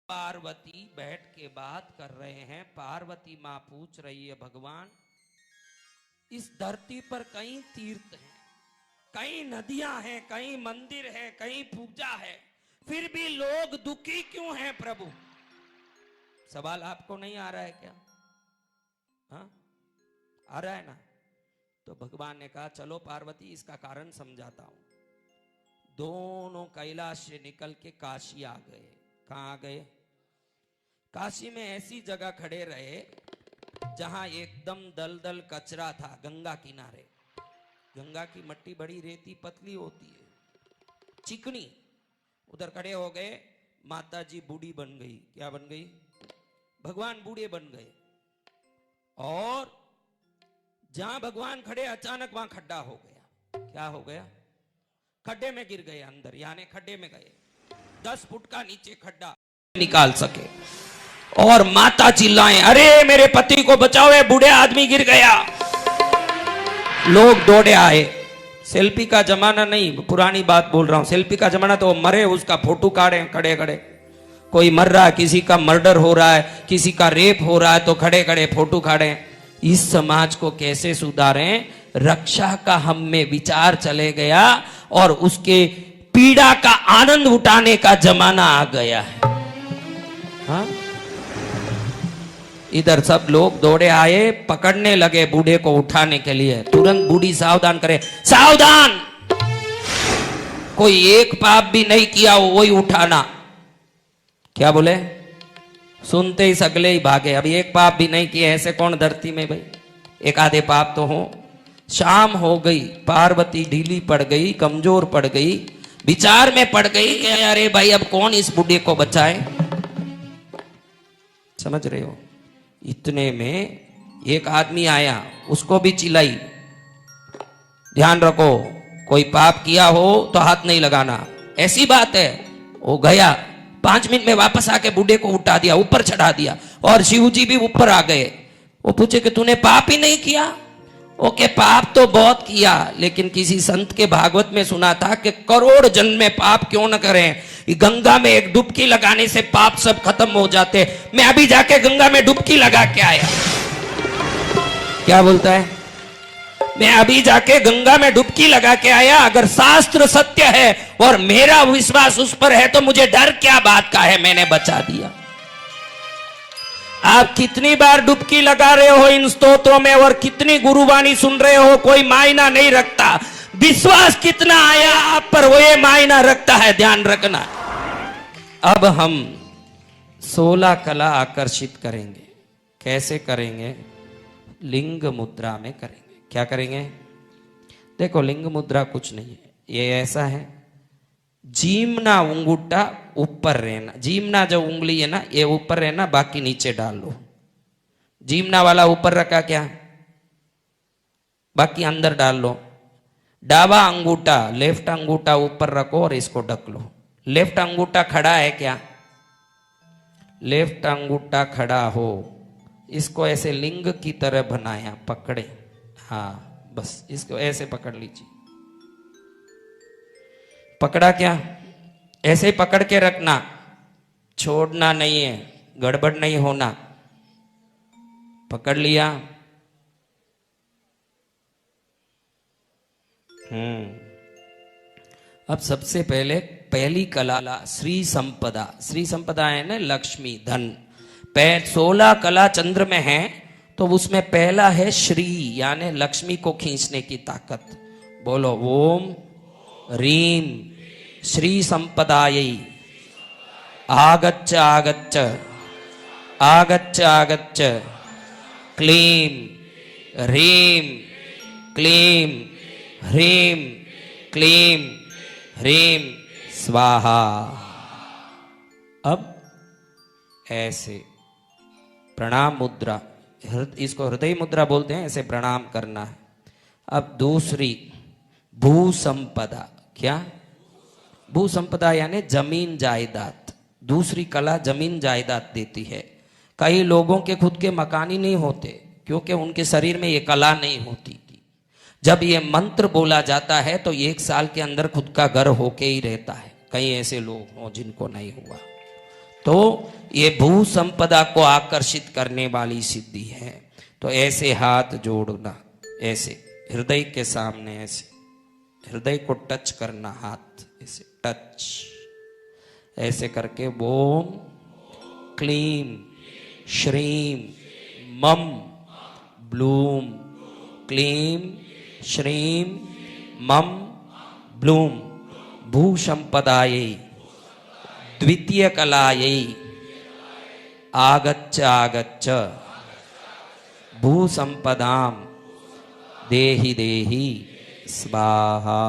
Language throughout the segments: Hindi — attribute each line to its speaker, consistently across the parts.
Speaker 1: पार्वती बैठ के बात कर रहे हैं। पार्वती माँ पूछ रही है, भगवान इस धरती पर कई तीर्थ हैं, कई नदियां हैं, कई मंदिर है, कई पूजा है, फिर भी लोग दुखी क्यों हैं प्रभु? सवाल आपको नहीं आ रहा है क्या? हाँ आ रहा है ना? तो भगवान ने कहा चलो पार्वती इसका कारण समझाता हूं। दोनों कैलाश से निकल के काशी आ गए। कहां आ गए? काशी में ऐसी जगह खड़े रहे जहां एकदम दलदल कचरा था, गंगा किनारे। गंगा की मट्टी बड़ी रेती पतली होती है, चिकनी। उधर खड़े हो गए। माता जी बूढ़ी बन गई। क्या बन गई? भगवान बूढ़े बन गए। और जहां भगवान खड़े अचानक वहां खड्डा हो गया। क्या हो गया? खड्डे में गिर गए अंदर, यानी खड्डे में गए। 10 फुट का नीचे खड्डा निकाल सके। और माता चिल्लाएं, अरे मेरे पति को बचाओ, ये बूढ़े आदमी गिर गया। लोग दौड़े आए। सेल्फी का जमाना नहीं, पुरानी बात बोल रहा हूं। सेल्फी का जमाना तो मरे उसका फोटो काढ़े खड़े खड़े। कोई मर रहा है, किसी का मर्डर हो रहा है, किसी का रेप हो रहा है, तो खड़े खड़े फोटो काढ़े। इस समाज को कैसे सुधारें? रक्षा का हम में विचार चले गया और उसके पीड़ा का आनंद उठाने का जमाना आ गया है। हाँ? इधर सब लोग दौड़े आए, पकड़ने लगे बूढ़े को उठाने के लिए। तुरंत बूढ़ी सावधान करे, सावधान, कोई एक पाप भी नहीं किया हो वही उठाना। क्या बोले? सुनते ही सगले ही भागे। अभी एक पाप भी नहीं किए, ऐसे कौन धरती में भाई? एक आधे पाप तो हो। शाम हो गई, पार्वती ढीली पड़ गई, कमजोर पड़ गई, विचार में पड़ गई कि अरे भाई अब कौन इस बूढ़े को बचाए। समझ रहे हो? इतने में एक आदमी आया, उसको भी चिल्लाई, ध्यान रखो कोई पाप किया हो तो हाथ नहीं लगाना, ऐसी बात है। वो गया, 5 मिनट में वापस आके बूढ़े को उठा दिया, ऊपर चढ़ा दिया। और शिव जी भी ऊपर आ गए। वो पूछे कि तूने पाप ही नहीं किया? ओके, पाप तो बहुत किया, लेकिन किसी संत के भागवत में सुना था कि करोड़ जन्म में पाप क्यों न करें, गंगा में एक डुबकी लगाने से पाप सब खत्म हो जाते। मैं अभी जाके गंगा में डुबकी लगा के आया। क्या बोलता है? मैं अभी जाके गंगा में डुबकी लगा के आया। अगर शास्त्र सत्य है और मेरा विश्वास उस पर है तो मुझे डर क्या बात का है, मैंने बचा दिया। आप कितनी बार डुबकी लगा रहे हो इन स्तोत्रों में और कितनी गुरुवाणी सुन रहे हो, कोई मायना नहीं रखता। विश्वास कितना आया आप पर वो ये मायना रखता है, ध्यान रखना। अब हम 16 कला आकर्षित करेंगे। कैसे करेंगे? लिंग मुद्रा में करेंगे। क्या करेंगे? देखो, लिंग मुद्रा कुछ नहीं है, ये ऐसा है, जीमना उंगूठा ऊपर रहना। जीमना जो उंगली है ना, ये ऊपर रहना, बाकी नीचे डाल लो। जीमना वाला ऊपर रखा क्या, बाकी अंदर डाल लो। डावा अंगूठा, लेफ्ट अंगूठा ऊपर रखो और इसको ढक लो। लेफ्ट अंगूठा खड़ा है क्या? लेफ्ट अंगूठा खड़ा हो, इसको ऐसे लिंग की तरह बनाया, पकड़े। हाँ बस इसको ऐसे पकड़ लीजिए। पकड़ा क्या? ऐसे ही पकड़ के रखना, छोड़ना नहीं है, गड़बड़ नहीं होना। पकड़ लिया। अब सबसे पहले पहली कला श्री संपदा। श्री संपदा है ना, लक्ष्मी, धन। 16 कला चंद्र में है, तो उसमें पहला है श्री, यानी लक्ष्मी को खींचने की ताकत। बोलो ओम रीम श्री संपदायै आगच्छ आगच्छ आगच्छ आगच्छ क्लीं ह्रीं क्लीं ह्रीं क्लीं ह्रीं स्वाहा। अब ऐसे प्रणाम मुद्रा, इसको हृदय मुद्रा बोलते हैं, ऐसे प्रणाम करना है। अब दूसरी भू संपदा। क्या? भू संपदा यानी जमीन जायदाद। दूसरी कला जमीन जायदाद देती है। कई लोगों के खुद के मकान ही नहीं होते क्योंकि उनके शरीर में ये कला नहीं होती थी। जब ये मंत्र बोला जाता है तो 1 साल के अंदर खुद का घर होके ही रहता है। कई ऐसे लोग हों जिनको नहीं हुआ। तो ये भू संपदा को आकर्षित करने वाली सिद्धि है। तो ऐसे हाथ जोड़ना, ऐसे हृदय के सामने, ऐसे हृदय को टच करना, हाथ ऐसे टच, ऐसे करके ओम क्लीम श्रीम मम ब्लूम, क्लीम श्रीम मम ब्लूम, भू संपदायै द्वितीय कलायै आगच्छ आगच्छ भू संपदाम देहि देहि स्वाहा।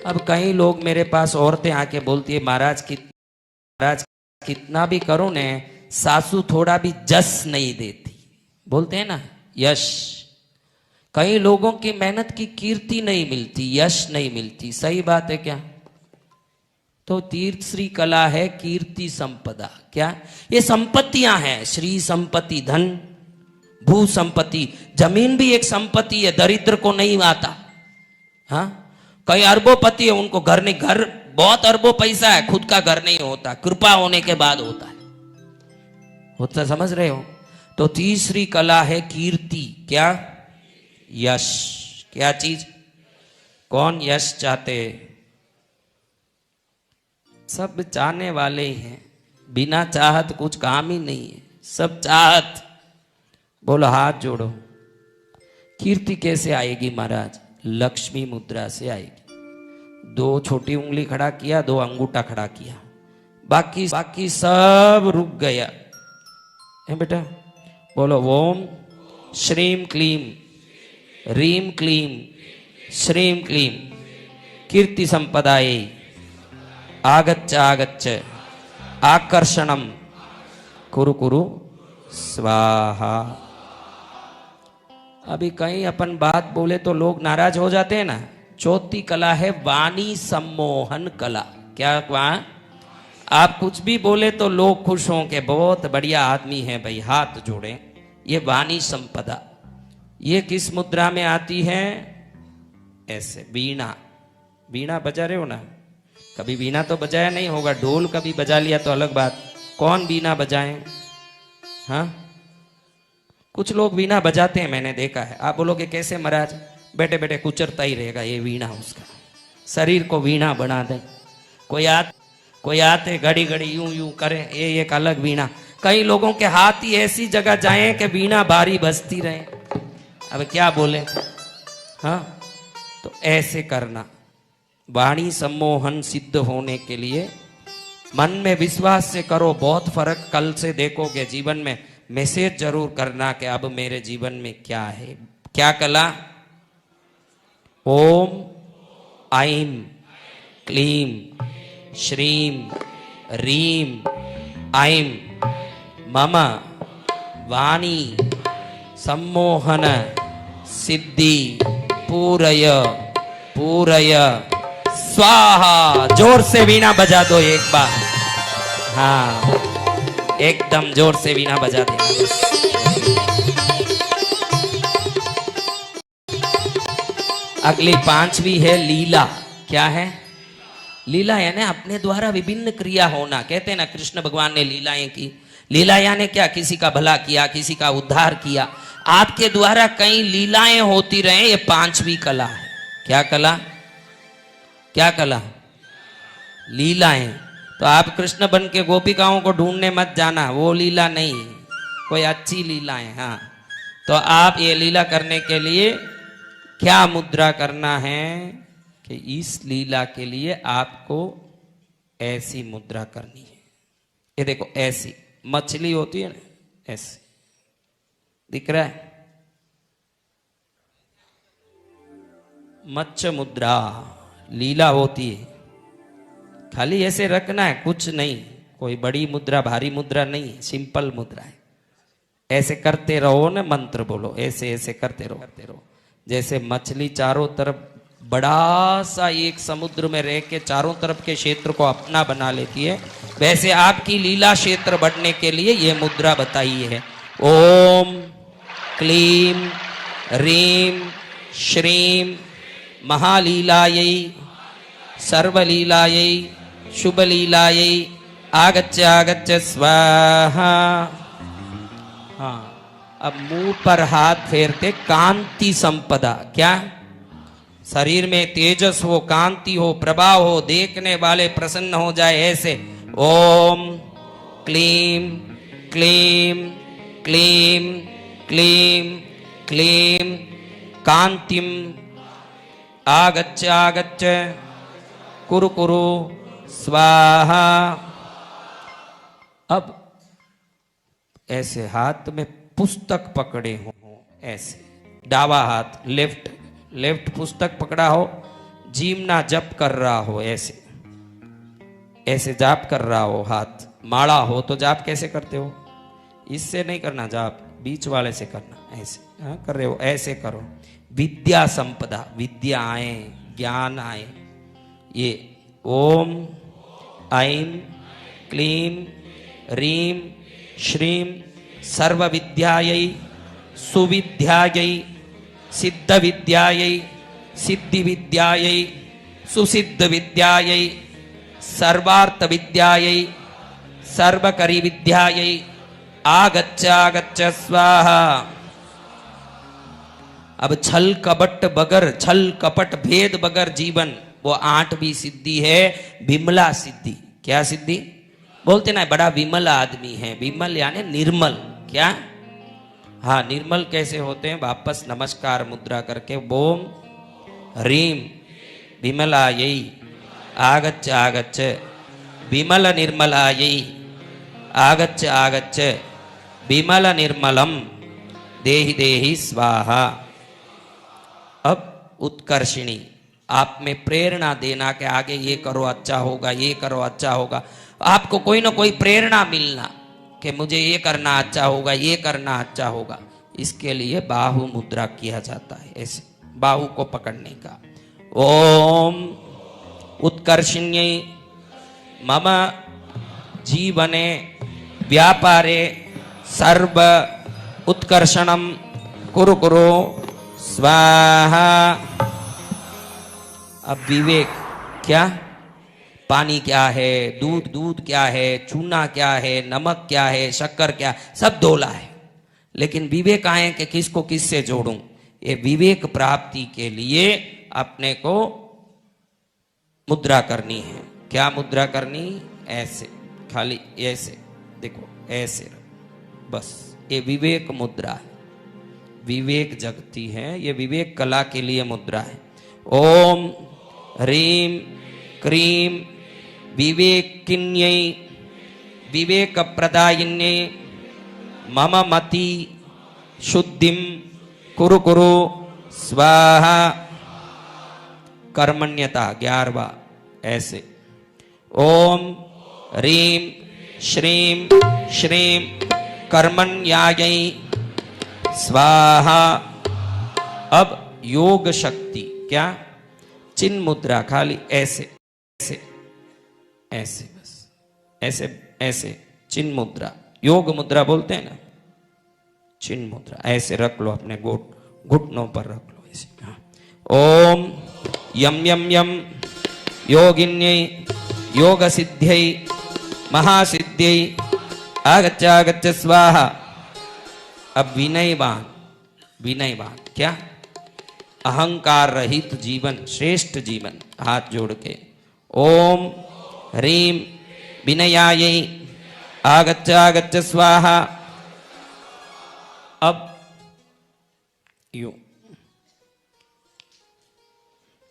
Speaker 1: अब कई लोग मेरे पास औरतें आके बोलती है, महाराज कितना भी करो ने सासू थोड़ा भी जस नहीं देती, बोलते हैं ना यश। कई लोगों की मेहनत की कीर्ति नहीं मिलती, यश नहीं मिलती। सही बात है क्या? तो तीर्थ श्री कला है कीर्ति संपदा। क्या ये संपत्तियां हैं? श्री संपत्ति, धन, भू संपत्ति। जमीन भी एक संपत्ति है, दरिद्र को नहीं आता। हाँ, कई अरबोपति है, उनको घर नहीं, घर बहुत अरबों पैसा है, खुद का घर नहीं होता, कृपा होने के बाद होता है। होता, समझ रहे हो? तो तीसरी कला है कीर्ति। क्या? यश। क्या चीज? कौन यश चाहते? सब चाहने वाले ही हैं, बिना चाहत कुछ काम ही नहीं है, सब चाहत। बोलो हाथ जोड़ो। कीर्ति कैसे आएगी महाराज? लक्ष्मी मुद्रा से आएगी। 2 छोटी उंगली खड़ा किया, 2 अंगूठा खड़ा किया, बाकी सब रुक गया है बेटा। बोलो ओम श्रीम क्लीम रीम क्लीम श्रीम क्लीम कीर्ति संपदायै आगच्छ आगच्छ आकर्षणम कुरु कुरु स्वाहा। अभी कहीं अपन बात बोले तो लोग नाराज हो जाते हैं ना। चौथी कला है वाणी सम्मोहन कला। क्या? वहां आप कुछ भी बोले तो लोग खुश हों के बहुत बढ़िया आदमी है भाई, हाथ जोड़े। ये वाणी संपदा। ये किस मुद्रा में आती है? ऐसे वीणा। वीणा बजा रहे हो ना? कभी वीणा तो बजाया नहीं होगा, ढोल कभी बजा लिया तो अलग बात। कौन वीणा बजाए? हाँ, कुछ लोग वीणा बजाते हैं, मैंने देखा है। आप बोलोगे कैसे महाराज? बैठे बैठे कुचरता ही रहेगा, ये वीणा उसका, शरीर को वीणा बना दे। कोई आते घड़ी घड़ी यूं यूं करे, ये एक अलग वीणा। कई लोगों के हाथ ही ऐसी जगह जाए कि वीणा भारी बजती रहे। अब क्या बोले? हाँ, तो ऐसे करना। वाणी सम्मोहन सिद्ध होने के लिए मन में विश्वास से करो, बहुत फर्क कल से देखोगे जीवन में। मैसेज जरूर करना कि अब मेरे जीवन में क्या है। क्या कला? ओम ऐं क्लीं श्रीं रीं ऐं मम वाणी सम्मोहन सिद्धि पूरय पूरय स्वाहा। जोर से वीणा बजा दो एक बार। हाँ, एकदम जोर से वीणा बजा देना। अगली 5वीं है लीला। क्या है? लीला यानी अपने द्वारा विभिन्न क्रिया होना। कहते हैं ना कृष्ण भगवान ने लीलाएं की। लीला यानी क्या? किसी का भला किया, किसी का उद्धार किया। आपके द्वारा कई लीलाएं होती रहे, ये 5वीं कला है। क्या कला? क्या कला? लीलाएं। तो आप कृष्ण बन के गोपिकाओं को ढूंढने मत जाना, वो लीला नहीं, कोई अच्छी लीलाएं। हाँ, तो आप ये लीला करने के लिए क्या मुद्रा करना है कि इस लीला के लिए आपको ऐसी मुद्रा करनी है। ये देखो, ऐसी मछली होती है ना, ऐसे दिख रहा है? मत्स्य मुद्रा लीला होती है। खाली ऐसे रखना है, कुछ नहीं, कोई बड़ी मुद्रा भारी मुद्रा नहीं है, सिंपल मुद्रा है। ऐसे करते रहो ना, मंत्र बोलो, ऐसे ऐसे करते रहो। जैसे मछली चारों तरफ बड़ा सा एक समुद्र में रह के चारों तरफ के क्षेत्र को अपना बना लेती है, वैसे आपकी लीला क्षेत्र बढ़ने के लिए ये मुद्रा बताई है। ओम क्लीम रीम श्रीम महालीलायै सर्वलीलायै शुभलीलायै आगच्छ स्वाहा। हाँ, अब मुंह पर हाथ फेरते, कांति संपदा। क्या? शरीर में तेजस हो, कांति हो, प्रभाव हो, देखने वाले प्रसन्न हो जाए, ऐसे ओम क्लीम क्लीम क्लीम क्लीम क्लीम कांतिम आगच्छ कुरु कुरु स्वाहा। अब ऐसे हाथ में पुस्तक पकड़े हो, ऐसे डावा हाथ लेफ्ट पुस्तक पकड़ा हो, जीवना जप कर रहा हो, ऐसे जाप कर रहा हो। हाथ माला हो तो जाप कैसे करते हो? इससे नहीं करना जाप, बीच वाले से करना। ऐसे कर रहे हो, ऐसे करो। विद्या संपदा, विद्या आए, ज्ञान आए। ये ओम ऐं क्लीं ह्रीं श्रीं सर्व विद्यायै सुविद्यायै सिद्ध विद्यायै सिद्धि विद्यायै सुसिद्ध विद्यायै सर्वार्थ विद्यायै सर्वकरी विद्यायै आगच्छ स्वाहा। अब छल कपट भेद बगर जीवन, वो 8वीं सिद्धि है, विमला सिद्धि। क्या सिद्धि बोलते ना? बड़ा विमल आदमी है। विमल यानी निर्मल। क्या? हाँ, निर्मल कैसे होते हैं? वापस नमस्कार मुद्रा करके ओम ह्रीं विमलायै आगच्छ विमल निर्मलायै आगच्छ विमल निर्मलम देहि देहि स्वाहा। अब उत्कर्षिणी, आप में प्रेरणा देना कि आगे ये करो अच्छा होगा, ये करो अच्छा होगा। आपको कोई ना कोई प्रेरणा मिलना कि मुझे ये करना अच्छा होगा, ये करना अच्छा होगा। इसके लिए बाहु मुद्रा किया जाता है, ऐसे बाहु को पकड़ने का। ओम उत्कर्षिण्यै मम जीवने व्यापारे सर्व उत्कर्षणम कुरु कुरु स्वाहा। अब विवेक, क्या? पानी क्या है, दूध क्या है, चूना क्या है, नमक क्या है, शक्कर क्या, सब धोला है। लेकिन विवेक आए कि किसको किससे जोड़ूं। ये विवेक प्राप्ति के लिए अपने को मुद्रा करनी है। क्या मुद्रा करनी? ऐसे, खाली ऐसे देखो, ऐसे बस। ये विवेक मुद्रा है, विवेक जगती है। ये विवेक कला के लिए मुद्रा है। ओम ह्रीं क्रीं विवेकिन्यै विवेक प्रदायिन्यै मम मति शुद्धिं कुरु कुरु स्वाहा। कर्मण्यता 11वां, ऐसे ओम ह्रीं श्रीं श्रीं कर्मण्यायै स्वाहा। अब योग शक्ति, क्या? चिन्ह मुद्रा, खाली ऐसे ऐसे ऐसे, बस ऐसे ऐसे चिन्ह मुद्रा। योग मुद्रा बोलते हैं ना, चिन्ह मुद्रा। ऐसे रख लो, अपने घुटनों पर रख लो ऐसे। ओम यम यम यम योगिन्यै योग सिद्ध्यै महासिद्ध्यै आगच्छ स्वाहा। अब विनयवान, क्या? अहंकार रहित जीवन, श्रेष्ठ जीवन। हाथ जोड़ के ओम ह्रीं विनयायै आगच्छ स्वाहा। अब यूं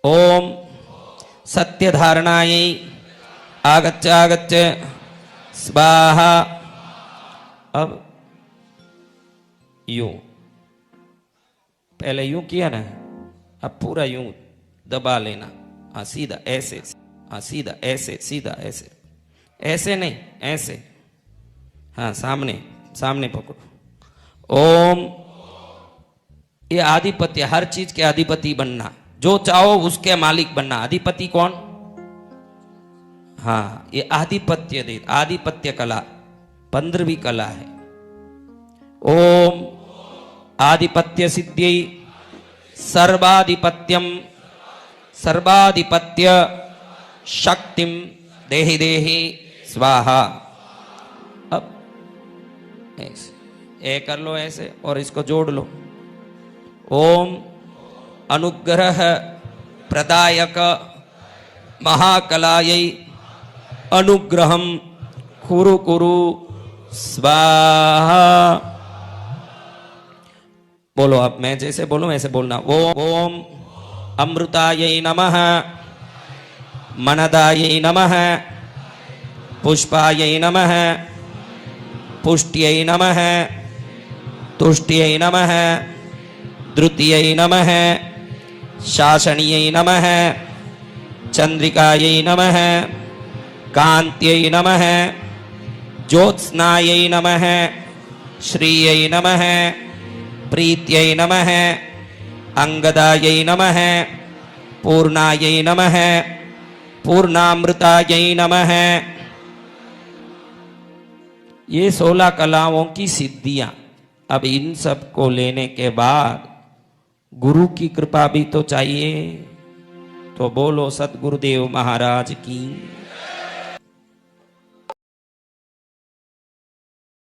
Speaker 1: ओम सत्य धारणायै आगच्छ स्वाहा। अब यूं, पहले यूं किया ना, अब पूरा यूं दबा लेना। हाँ सीधा ऐसे, हाँ सीधा ऐसे, सीधा ऐसे, ऐसे नहीं ऐसे। हाँ सामने पकड़ो। ओम, ये आधिपत्य, हर चीज के अधिपति बनना, जो चाहो उसके मालिक बनना। अधिपति कौन? हाँ, ये आधिपत्य दे, आधिपत्य कला 15वीं कला है। ओम आधिपत्य सिद्ध्यै सर्वाधिपत्य शक्तिम देहि देहि स्वाहा। अब ऐसे ए कर लो ऐसे और इसको जोड़ लो। ओम अनुग्रह प्रदायक महाकलायै अनुग्रहम कुरु कुरु स्वाहा। बोलो आप, मैं जैसे बोलूं वैसे बोलना। ओम अमृतायै नमः, मनदायै नमः, पुष्पायै नमः, पुष्ट्यै नमः, तुष्ट्यै नमः, द्रुत्यै नमः, शासनीयै नमः, चंद्रिकायै नमः, कांत्यै नमः, ज्योत्स्नायै नमः, श्रीयै नमः, प्रीत्यै नमः, अंगदायै नमः, पूर्णायै नमः, पूर्णामृतायै नमः। ये 16 कलाओं की सिद्धियां। अब इन सब को लेने के बाद गुरु की कृपा भी तो चाहिए। तो बोलो सतगुरुदेव महाराज की।